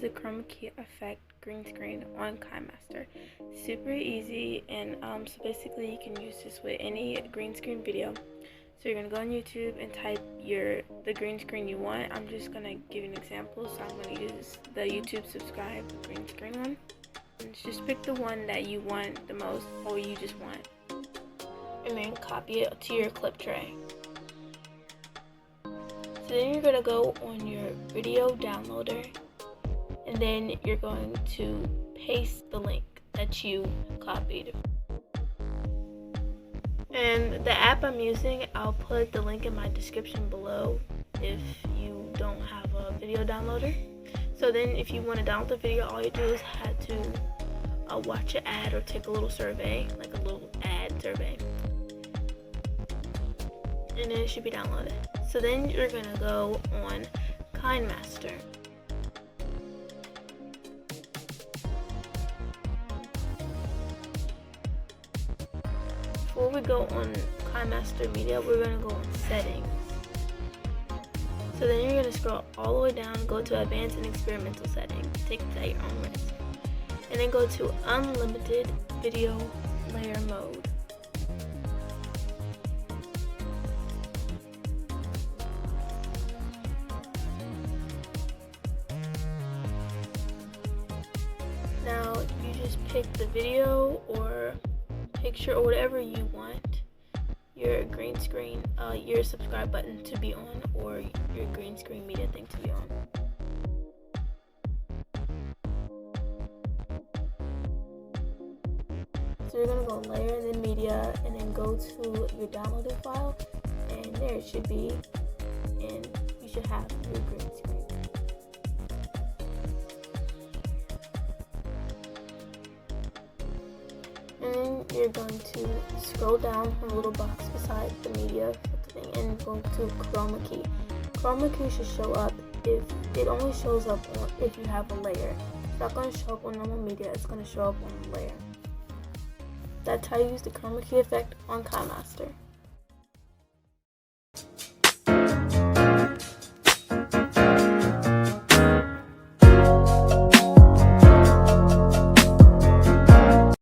use the Chroma key effect green screen on Kinemaster. Super easy, and so basically you can use this with any green screen video. So you're gonna go on YouTube and type the green screen you want. I'm just gonna give you an example, so I'm gonna use the YouTube subscribe green screen one. And just pick the one that you want the most, or you just want, and then copy it to your clip tray. So then you're gonna go on your video downloader, and then you're going to paste the link that you copied. And the app I'm using, I'll put the link in my description below if you don't have a video downloader. So then if you want to download the video, all you do is have to watch an ad or take a little survey, like a little ad survey. And then it should be downloaded. So then you're gonna go on Kinemaster. Before we go on Kinemaster Media, we're gonna go on Settings. So then you're gonna scroll all the way down, go to Advanced and Experimental Settings. Take it at your own risk. And then go to Unlimited Video Layer Mode. Now you just pick the video or picture or whatever you want your green screen, your subscribe button to be on, or your green screen media thing to be on. So you're gonna go on layer and then media, and then go to your downloaded file, and there it should be, and you should have your green screen. And then you're going to scroll down on the little box beside the media thing and go to Chroma key. Chroma key should show up if it only shows up if you have a layer. It's not going to show up on normal media, it's going to show up on the layer. That's how you use the Chroma key effect on Kinemaster.